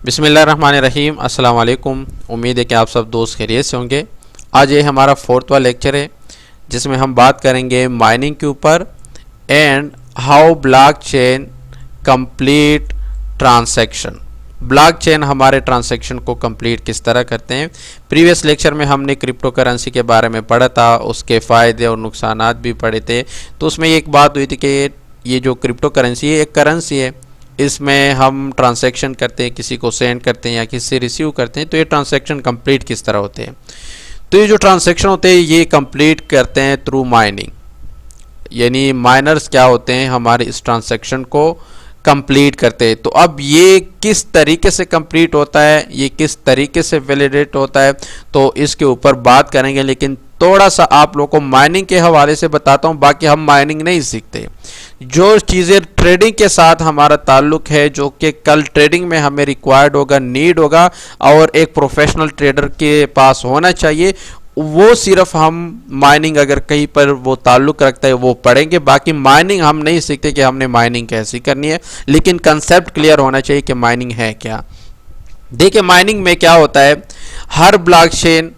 बिस्मिल्लाहिर्रहमानिर्रहीम। अस्सलाम वालेकुम। उम्मीद है कि आप सब दोस्त खैरियत से होंगे। आज ये हमारा फोर्थ वाला लेक्चर है जिसमें हम बात करेंगे माइनिंग के ऊपर and how blockchain complete transaction. Blockchain हमारे ट्रांजैक्शन को कंप्लीट किस तरह करते हैं। प्रीवियस लेक्चर में हमने क्रिप्टो करेंसी के बारे में पढ़ा था, उसके फ़ायदे और नुकसानात भी पढ़े थे। तो उसमें एक बात हुई थी कि ये जो क्रिप्टो करेंसी है एक करेंसी है, इसमें हम ट्रांजैक्शन करते हैं, किसी को सेंड करते हैं या किसी से रिसीव करते हैं। तो ये ट्रांजैक्शन कंप्लीट किस तरह होते हैं। तो ये जो ट्रांजैक्शन होते हैं ये कंप्लीट करते हैं थ्रू माइनिंग, यानी माइनर्स क्या होते हैं हमारे इस ट्रांजैक्शन को कंप्लीट करते हैं। तो अब ये किस तरीके से कंप्लीट होता है, ये किस तरीके से वैलिडेट होता है, तो इसके ऊपर बात करेंगे। लेकिन थोड़ा सा आप लोगों को माइनिंग के हवाले से बताता हूँ, बाकी हम माइनिंग नहीं सीखते। जो चीज़ें ट्रेडिंग के साथ हमारा ताल्लुक है, जो कि कल ट्रेडिंग में हमें रिक्वायर्ड होगा, नीड होगा और एक प्रोफेशनल ट्रेडर के पास होना चाहिए, वो सिर्फ हम माइनिंग अगर कहीं पर वो ताल्लुक रखता है वो पढ़ेंगे। बाकी माइनिंग हम नहीं सीखते कि हमने माइनिंग कैसी करनी है, लेकिन कंसेप्ट क्लियर होना चाहिए कि माइनिंग है क्या। देखिए माइनिंग में क्या होता है, हर ब्लॉकचेन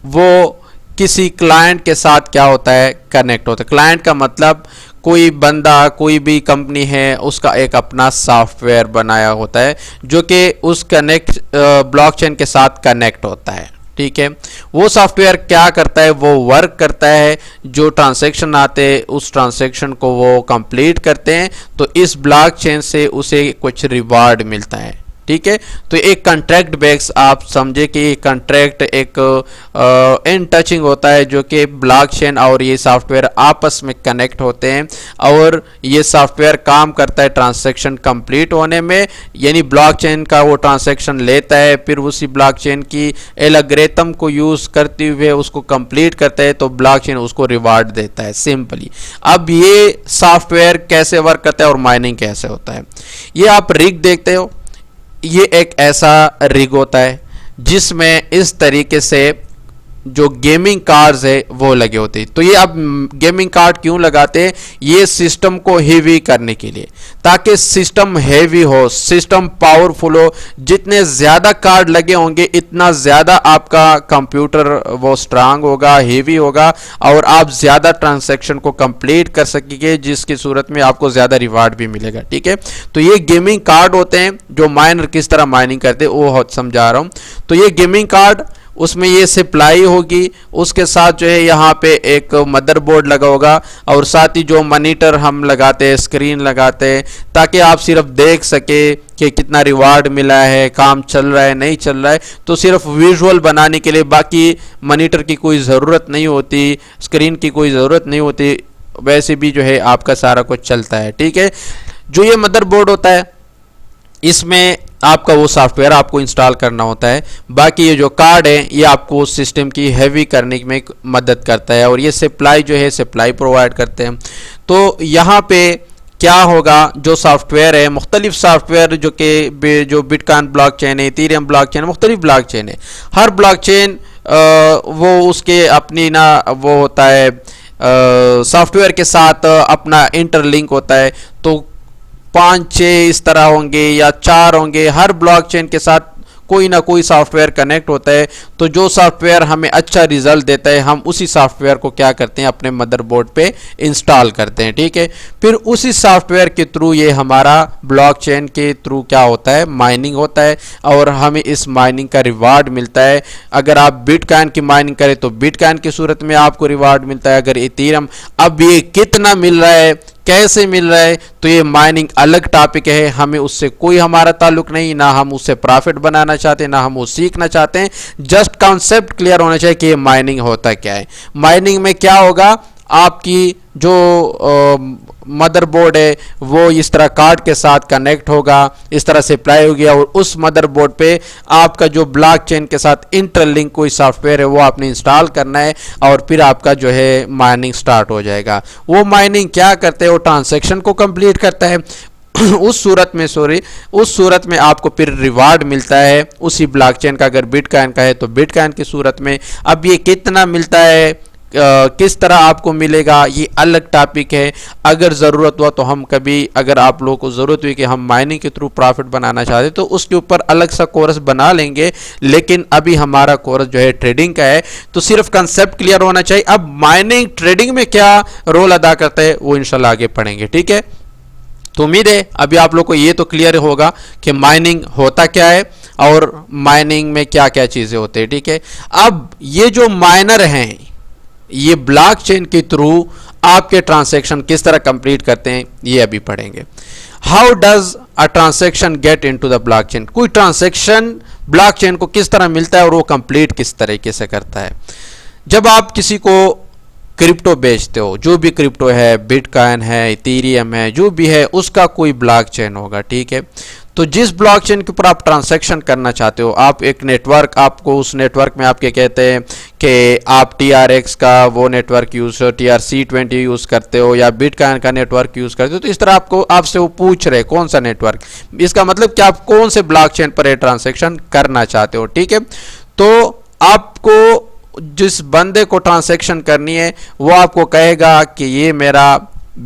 वो किसी क्लाइंट के साथ क्या होता है कनेक्ट होता है। क्लाइंट का मतलब कोई बंदा, कोई भी कंपनी है, उसका एक अपना सॉफ्टवेयर बनाया होता है जो कि उस ब्लॉकचेन के साथ कनेक्ट होता है। ठीक है, वो सॉफ्टवेयर क्या करता है, वो वर्क करता है, जो ट्रांजैक्शन आते हैं उस ट्रांजैक्शन को वो कंप्लीट करते हैं, तो इस ब्लॉकचेन से उसे कुछ रिवार्ड मिलता है। ठीक है, तो एक कॉन्ट्रैक्ट बेस आप समझे कि कॉन्ट्रैक्ट एक इन टचिंग होता है जो कि ब्लॉकचेन और ये सॉफ्टवेयर आपस में कनेक्ट होते हैं और ये सॉफ्टवेयर काम करता है ट्रांजैक्शन कंप्लीट होने में। यानी ब्लॉकचेन का वो ट्रांजैक्शन लेता है, फिर उसी ब्लॉकचेन की एल्गोरिथम को यूज़ करते हुए उसको कंप्लीट करता है, तो ब्लॉकचेन उसको रिवार्ड देता है सिंपली। अब ये सॉफ्टवेयर कैसे वर्क करता है और माइनिंग कैसे होता है, ये आप रिग देखते हो। ये एक ऐसा रिग होता है जिसमें इस तरीके से जो गेमिंग कार्ड्स है वो लगे होते हैं। तो ये अब गेमिंग कार्ड क्यों लगाते हैं, ये सिस्टम को हेवी करने के लिए, ताकि सिस्टम हेवी हो, सिस्टम पावरफुल हो। जितने ज़्यादा कार्ड लगे होंगे इतना ज़्यादा आपका कंप्यूटर वो स्ट्रांग होगा, हेवी होगा और आप ज़्यादा ट्रांजैक्शन को कंप्लीट कर सकेंगे, जिसकी सूरत में आपको ज़्यादा रिवार्ड भी मिलेगा। ठीक है, तो ये गेमिंग कार्ड होते हैं जो माइनर किस तरह माइनिंग करते हैं वो समझा रहा हूँ। तो ये गेमिंग कार्ड, उसमें ये सप्लाई होगी, उसके साथ जो है यहाँ पे एक मदरबोर्ड लगा होगा और साथ ही जो मॉनिटर हम लगाते हैं, स्क्रीन लगाते हैं, ताकि आप सिर्फ देख सके कि कितना रिवार्ड मिला है, काम चल रहा है नहीं चल रहा है। तो सिर्फ विजुअल बनाने के लिए, बाकी मॉनिटर की कोई ज़रूरत नहीं होती, स्क्रीन की कोई ज़रूरत नहीं होती, वैसे भी जो है आपका सारा कुछ चलता है। ठीक है, जो ये मदरबोर्ड होता है इसमें आपका वो सॉफ्टवेयर आपको इंस्टॉल करना होता है। बाकी ये जो कार्ड है ये आपको सिस्टम की हैवी करने में मदद करता है और ये सप्लाई जो है सप्लाई प्रोवाइड करते हैं। तो यहाँ पे क्या होगा, जो सॉफ्टवेयर है, मुख्तलिफ सॉफ्टवेयर जो बिटकॉइन ब्लॉकचेन है, इथेरियम ब्लॉकचेन, मुख्तलिफ ब्लॉकचेन है, हर ब्लॉकचेन वो उसके अपनी ना वो होता है सॉफ्टवेयर के साथ अपना इंटरलिंक होता है। तो 5-6 इस तरह होंगे या 4 होंगे, हर ब्लॉकचेन के साथ कोई ना कोई सॉफ्टवेयर कनेक्ट होता है। तो जो सॉफ्टवेयर हमें अच्छा रिजल्ट देता है हम उसी सॉफ्टवेयर को क्या करते हैं अपने मदरबोर्ड पे इंस्टॉल करते हैं। ठीक है, फिर उसी सॉफ्टवेयर के थ्रू ये हमारा ब्लॉकचेन के थ्रू क्या होता है माइनिंग होता है और हमें इस माइनिंग का रिवार्ड मिलता है। अगर आप बिटकॉइन की माइनिंग करें तो बिटकॉइन की सूरत में आपको रिवार्ड मिलता है। अगर इथेरियम, अब ये कितना मिल रहा है, कैसे मिल रहा है, तो ये माइनिंग अलग टॉपिक है, हमें उससे कोई हमारा ताल्लुक नहीं, ना हम उससे प्रॉफिट बनाना चाहते हैं, ना हम वो सीखना चाहते हैं। जस्ट कॉन्सेप्ट क्लियर होना चाहिए कि ये माइनिंग होता क्या है। माइनिंग में क्या होगा, आपकी जो मदरबोर्ड है वो इस तरह कार्ड के साथ कनेक्ट होगा, इस तरह से अप्लाई होगी और उस मदरबोर्ड पे आपका जो ब्लॉकचेन के साथ इंटरलिंक कोई सॉफ्टवेयर है वो आपने इंस्टॉल करना है और फिर आपका जो है माइनिंग स्टार्ट हो जाएगा। वो माइनिंग क्या करते हैं, वो ट्रांजैक्शन को कंप्लीट करता है। उस सूरत में आपको फिर रिवार्ड मिलता है उसी ब्लॉकचेन का। अगर बिटकॉइन का है तो बिटकॉइन की सूरत में। अब ये कितना मिलता है, किस तरह आपको मिलेगा ये अलग टॉपिक है। अगर ज़रूरत हुआ तो हम कभी, अगर आप लोगों को ज़रूरत हुई कि हम माइनिंग के थ्रू प्रॉफिट बनाना चाहते तो उसके ऊपर अलग सा कोर्स बना लेंगे, लेकिन अभी हमारा कोर्स जो है ट्रेडिंग का है, तो सिर्फ कंसेप्ट क्लियर होना चाहिए। अब माइनिंग ट्रेडिंग में क्या रोल अदा करता है वो इंशाल्लाह आगे पढ़ेंगे, ठीक है। तो उम्मीद है अभी आप लोग को ये तो क्लियर होगा कि माइनिंग होता क्या है और माइनिंग में क्या क्या चीज़ें होती है, ठीक है। अब ये जो माइनर हैं ये ब्लॉकचेन के थ्रू आपके ट्रांजैक्शन किस तरह कंप्लीट करते हैं ये अभी पढ़ेंगे। How does a transaction get into the blockchain, कोई ट्रांजैक्शन ब्लॉकचेन को किस तरह मिलता है और वो कंप्लीट किस तरीके से करता है। जब आप किसी को क्रिप्टो बेचते हो, जो भी क्रिप्टो है, बिटकॉइन है, इथेरियम है, जो भी है उसका कोई ब्लॉकचेन होगा, ठीक है। तो जिस ब्लॉकचेन के ऊपर आप ट्रांजैक्शन करना चाहते हो, आप एक नेटवर्क, आपको उस नेटवर्क में आप क्या कहते हैं कि आप TRX का वो नेटवर्क यूज़, TRC20 यूज़ करते हो या बिटकॉइन का नेटवर्क यूज़ करते हो, तो इस तरह आपको आपसे वो पूछ रहे कौन सा नेटवर्क, इसका मतलब कि आप कौन से ब्लॉकचेन पर ट्रांजैक्शन करना चाहते हो, ठीक है। तो आपको जिस बंदे को ट्रांजैक्शन करनी है वो आपको कहेगा कि ये मेरा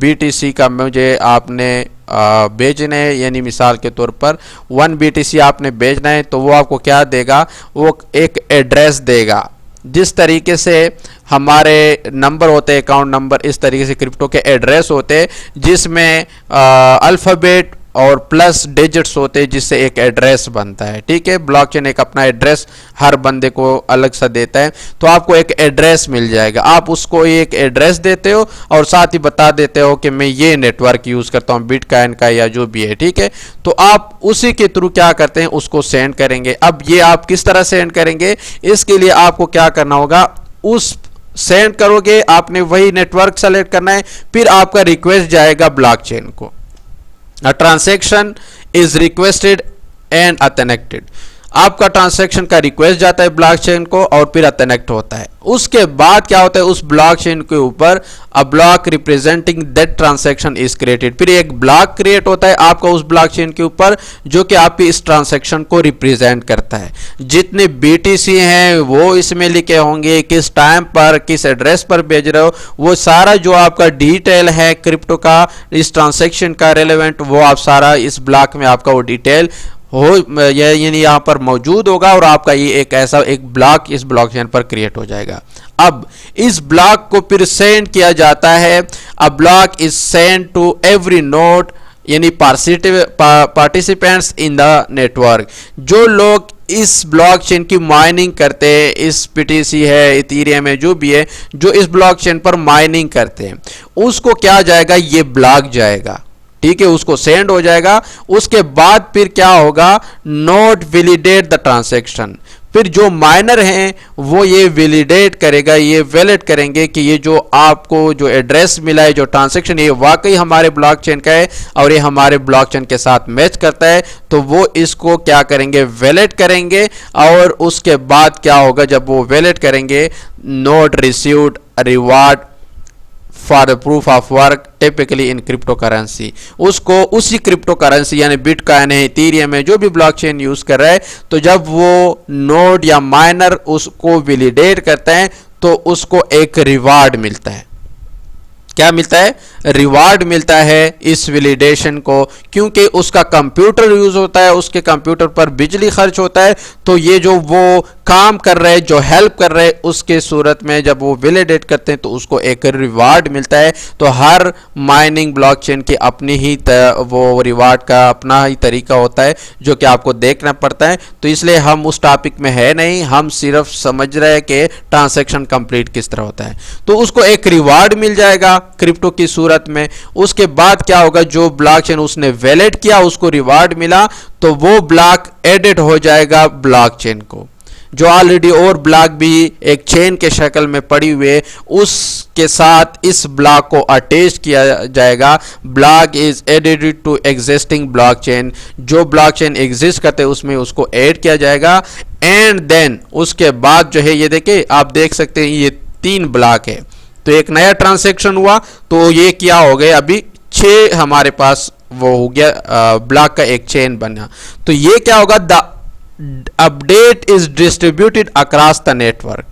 BTC का मुझे आपने बेचना है, यानी मिसाल के तौर पर 1 BTC आपने बेचना है, तो वो आपको क्या देगा, वो एक एड्रेस देगा। जिस तरीके से हमारे नंबर होते हैं, अकाउंट नंबर, इस तरीके से क्रिप्टो के एड्रेस होते हैं जिसमें अल्फ़ाबेट और प्लस डिजिट्स होते हैं, जिससे एक एड्रेस बनता है, ठीक है। ब्लॉकचेन एक अपना एड्रेस हर बंदे को अलग सा देता है, तो आपको एक एड्रेस मिल जाएगा। आप उसको एक एड्रेस देते हो और साथ ही बता देते हो कि मैं ये नेटवर्क यूज़ करता हूँ बिटकॉइन का या जो भी है, ठीक है। तो आप उसी के थ्रू क्या करते हैं, उसको सेंड करेंगे। अब ये आप किस तरह सेंड करेंगे, इसके लिए आपको क्या करना होगा, उस सेंड करोगे आपने वही नेटवर्क सेलेक्ट करना है, फिर आपका रिक्वेस्ट जाएगा ब्लॉकचेन को। A transaction is requested and authenticated, आपका ट्रांजैक्शन का रिक्वेस्ट जाता है ब्लॉकचेन को और फिर अथेंटिकेट होता है। उसके बाद क्या होता है, उस ब्लॉकचेन के ऊपर a block representing that transaction is created, फिर एक ब्लॉक क्रिएट होता है आपका उस ब्लॉकचेन के ऊपर जो कि आपकी इस ट्रांजैक्शन को रिप्रेजेंट करता है। जितने BTC हैं वो इसमें लिखे होंगे, किस टाइम पर किस एड्रेस पर भेज रहे हो, वो सारा जो आपका डिटेल है क्रिप्टो का, इस ट्रांजैक्शन का रेलेवेंट, वो आप सारा इस ब्लॉक में आपका वो डिटेल हो यानी यहाँ पर मौजूद होगा और आपका ये एक ऐसा एक ब्लॉक इस ब्लॉकचेन पर क्रिएट हो जाएगा। अब इस ब्लॉक को फिर सेंड किया जाता है, a block is send to every node यानी पार्टिसिपेंट्स इन द नेटवर्क। जो लोग इस ब्लॉकचेन की माइनिंग करते हैं, इस BTC है, इथेरियम है, जो भी है, जो इस ब्लॉकचेन पर माइनिंग करते हैं, उसको क्या जाएगा, ये ब्लॉक जाएगा, ठीक है, उसको सेंड हो जाएगा। उसके बाद फिर क्या होगा, नोट वैलिडेट द ट्रांजैक्शन, फिर जो माइनर हैं वो ये वैलिडेट करेगा, ये वैलिड करेंगे कि ये जो आपको जो एड्रेस मिला है, जो ट्रांजैक्शन, ये वाकई हमारे ब्लॉकचेन का है और ये हमारे ब्लॉकचेन के साथ मैच करता है। तो वो इसको क्या करेंगे, वैलिड करेंगे और उसके बाद क्या होगा, जब वो वैलिड करेंगे, note received reward for the proof of work typically in crypto currency, उसको उसी क्रिप्टो करेंसी यानी बिटकॉइन है, इथेरियम है, जो भी ब्लॉकचेन यूज कर रहा है, तो जब वो नोड या माइनर उसको वैलिडेट करते हैं तो उसको एक रिवार्ड मिलता है। क्या मिलता है, रिवार्ड मिलता है इस वैलिडेशन को, क्योंकि उसका कंप्यूटर यूज होता है, उसके कंप्यूटर पर बिजली खर्च होता है, तो ये जो वो काम कर रहे हैं, जो हेल्प कर रहे हैं, उसके सूरत में जब वो वैलिडेट करते हैं तो उसको एक रिवार्ड मिलता है। तो हर माइनिंग ब्लॉकचेन की अपनी ही वो रिवार्ड का अपना ही तरीका होता है जो कि आपको देखना पड़ता है। तो इसलिए हम उस टॉपिक में है नहीं, हम सिर्फ समझ रहे हैं कि ट्रांजैक्शन कंप्लीट किस तरह होता है। तो उसको एक रिवार्ड मिल जाएगा क्रिप्टो की सूरत में। उसके बाद क्या होगा, जो ब्लॉकचेन उसने वैलिड किया, उसको रिवार्ड मिला, तो वो ब्लॉक एडेड हो जाएगा ब्लॉकचेन को। जो ऑलरेडी और ब्लॉक भी एक चेन के शक्ल में पड़ी हुए, उसके साथ इस ब्लॉक को अटैच किया जाएगा। Block is added to existing blockchain, जो ब्लॉकचेन एग्जिस्ट करते हैं उसमें उसको ऐड किया जाएगा। एंड देन उसके बाद जो है, ये देखिए आप देख सकते हैं ये 3 ब्लॉक है, तो एक नया ट्रांजैक्शन हुआ, तो ये क्या हो गए, अभी 6 हमारे पास वो हो गया, ब्लॉक का एक चेन बना। तो ये क्या होगा, the update is distributed across the network.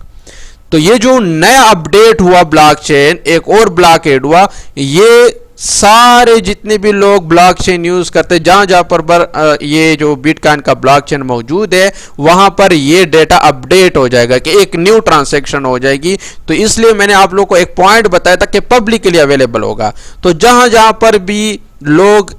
तो ये जो नया अपडेट हुआ ब्लॉकचेन, एक और ब्लॉक ऐड हुआ, ये सारे जितने भी लोग ब्लॉकचेन यूज करते हैं, जहां जहां पर ये जो बिटकॉइन का ब्लॉकचेन मौजूद है, वहां पर ये डेटा अपडेट हो जाएगा कि एक न्यू ट्रांजैक्शन हो जाएगी। तो इसलिए मैंने आप लोग को एक पॉइंट बताया था कि पब्लिकली अवेलेबल होगा। तो जहां जहां पर भी लोग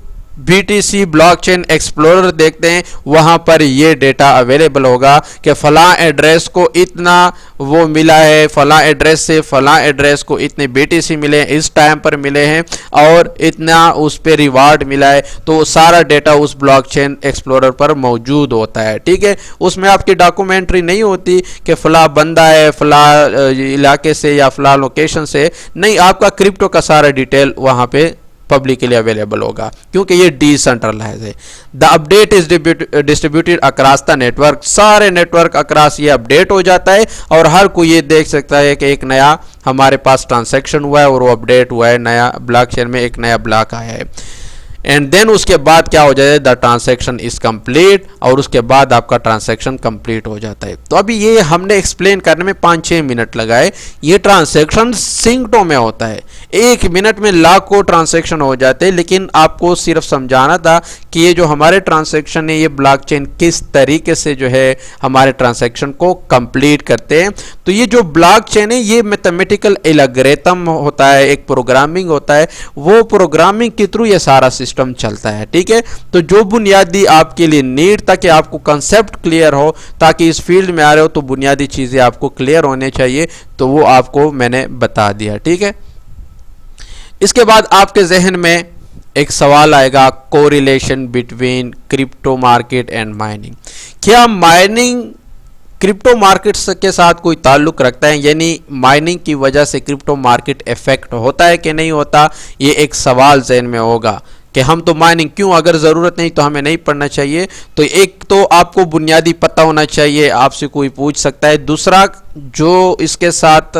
BTC ब्लॉकचेन एक्सप्लोरर देखते हैं, वहां पर ये डेटा अवेलेबल होगा कि फलां एड्रेस को इतना वो मिला है, फलां एड्रेस से फलां एड्रेस को इतने BTC मिले हैं, इस टाइम पर मिले हैं और इतना उस पे रिवार्ड मिला है। तो सारा डेटा उस ब्लॉकचेन एक्सप्लोरर पर मौजूद होता है। ठीक है, उसमें आपकी डॉक्यूमेंट्री नहीं होती कि फला बंदा है फला इलाके से या फला लोकेशन से, नहीं, आपका क्रिप्टो का सारा डिटेल वहां पे पब्लिकली अवेलेबल होगा, क्योंकि ये डिसेंट्रलाइज है। The update is distributed across the network, सारे नेटवर्क अक्रॉस ये अपडेट हो जाता है और हर कोई ये देख सकता है कि एक नया हमारे पास ट्रांजैक्शन हुआ है और वो अपडेट हुआ है, नया ब्लॉकचेन में एक नया ब्लॉक आया है। एंड देन उसके बाद क्या हो जाता है, द ट्रांजैक्शन इज कंप्लीट, और उसके बाद आपका ट्रांजैक्शन कंप्लीट हो जाता है। तो अभी ये हमने एक्सप्लेन करने में 5-6 मिनट लगाए। ये ट्रांजैक्शन सिंगटों में होता है, 1 मिनट में लाखों ट्रांजैक्शन हो जाते हैं, लेकिन आपको सिर्फ समझाना था कि ये जो हमारे ट्रांजैक्शन है, ये ब्लॉकचेन किस तरीके से जो है हमारे ट्रांजैक्शन को कंप्लीट करते हैं। तो ये जो ब्लॉकचेन है, ये मैथमेटिकल एल्गोरिथम होता है, एक प्रोग्रामिंग होता है, वो प्रोग्रामिंग के थ्रू ये सारा सिस्टम चलता है। ठीक है, तो जो बुनियादी आपके लिए नीड, ताकि आपको कंसेप्ट क्लियर हो, ताकि इस फील्ड में आ रहे हो तो बुनियादी चीजें आपको क्लियर होने चाहिए, तो वो आपको मैंने बता दिया। ठीक है, इसके बाद आपके जहन में एक सवाल आएगा, correlation between crypto market and mining. क्या माइनिंग क्रिप्टो मार्केट्स के साथ कोई ताल्लुक रखता है, यानी माइनिंग की वजह से क्रिप्टो मार्केट इफेक्ट होता है कि नहीं होता? ये एक सवाल जहन में होगा कि हम तो माइनिंग क्यों, अगर ज़रूरत नहीं तो हमें नहीं पढ़ना चाहिए। तो एक तो आपको बुनियादी पता होना चाहिए, आपसे कोई पूछ सकता है। दूसरा, जो इसके साथ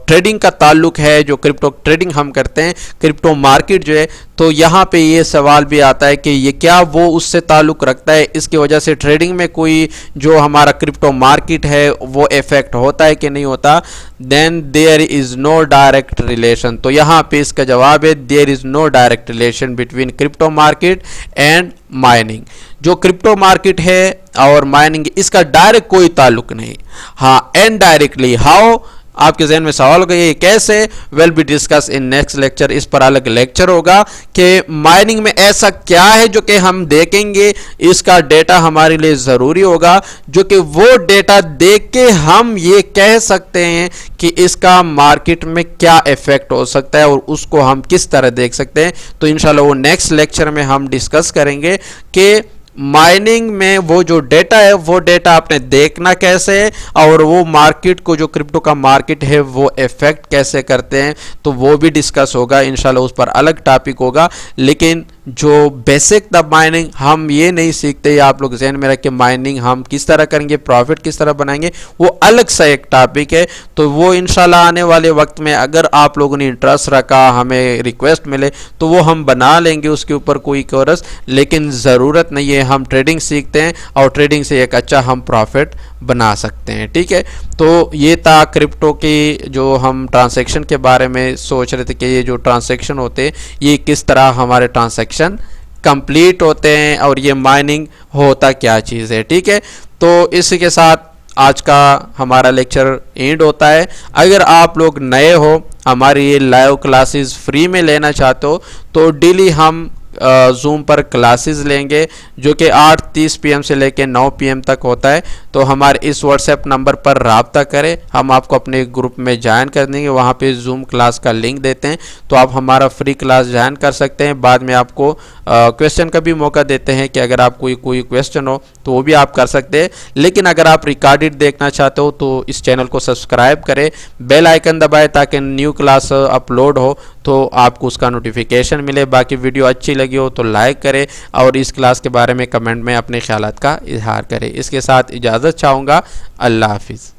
ट्रेडिंग का ताल्लुक है, जो क्रिप्टो ट्रेडिंग हम करते हैं, क्रिप्टो मार्केट जो है, तो यहाँ पे ये सवाल भी आता है कि ये क्या वो उससे ताल्लुक रखता है, इसकी वजह से ट्रेडिंग में कोई जो हमारा क्रिप्टो मार्केट है वो इफेक्ट होता है कि नहीं होता? Then there is no direct relation. तो यहाँ पे इसका जवाब है, there is no direct relation between crypto market and mining. जो क्रिप्टो मार्केट है और माइनिंग, इसका डायरेक्ट कोई ताल्लुक नहीं। हाँ, इनडायरेक्टली हाउ, आपके जहन में सवाल होगा ये कैसे? Will be discuss in next lecture. इस पर अलग लेक्चर होगा कि माइनिंग में ऐसा क्या है जो कि हम देखेंगे, इसका डेटा हमारे लिए ज़रूरी होगा, जो कि वो डेटा देख के हम ये कह सकते हैं कि इसका मार्केट में क्या इफेक्ट हो सकता है और उसको हम किस तरह देख सकते हैं। तो इंशाल्लाह वो नेक्स्ट लेक्चर में हम डिस्कस करेंगे कि माइनिंग में वो जो डेटा है, वो डेटा आपने देखना कैसे है और वो मार्केट को, जो क्रिप्टो का मार्केट है, वो इफेक्ट कैसे करते हैं। तो वो भी डिस्कस होगा इंशाल्लाह, उस पर अलग टॉपिक होगा। लेकिन जो बेसिक द माइनिंग हम ये नहीं सीखते, आप लोग जहन में रख के माइनिंग हम किस तरह करेंगे, प्रॉफिट किस तरह बनाएंगे, वो अलग सा एक टॉपिक है। तो वो इंशाल्लाह आने वाले वक्त में अगर आप लोगों ने इंटरेस्ट रखा, हमें रिक्वेस्ट मिले, तो वो हम बना लेंगे उसके ऊपर कोई कोर्स। लेकिन ज़रूरत नहीं है, हम ट्रेडिंग सीखते हैं और ट्रेडिंग से एक अच्छा हम प्रॉफिट बना सकते हैं। ठीक है, तो ये था क्रिप्टो की जो हम ट्रांजैक्शन के बारे में सोच रहे थे कि ये जो ट्रांजैक्शन होते हैं, ये किस तरह हमारे ट्रांजैक्शन कंप्लीट होते हैं और ये माइनिंग होता क्या चीज़ है। ठीक है, तो इसी के साथ आज का हमारा लेक्चर एंड होता है। अगर आप लोग नए हो, हमारी ये लाइव क्लासेस फ्री में लेना चाहते हो, तो डेली हम जूम पर क्लासेस लेंगे, जो कि 8:30 PM से लेकर 9 PM तक होता है। तो हमारे इस व्हाट्सएप नंबर पर राब्ता करें, हम आपको अपने ग्रुप में ज्वाइन कर देंगे। वहाँ पे जूम क्लास का लिंक देते हैं, तो आप हमारा फ्री क्लास ज्वाइन कर सकते हैं। बाद में आपको क्वेश्चन का भी मौका देते हैं कि अगर आप कोई क्वेश्चन हो तो वो भी आप कर सकते हैं। लेकिन अगर आप रिकॉर्डेड देखना चाहते हो तो इस चैनल को सब्सक्राइब करें, बेल आइकन दबाएं ताकि न्यू क्लास अपलोड हो तो आपको उसका नोटिफिकेशन मिले। बाकी वीडियो अच्छी लगी हो तो लाइक करें और इस क्लास के बारे में कमेंट में अपने ख्यालात का इजहार करें। इसके साथ इजाज़त चाहूँगा। अल्लाह हाफिज़।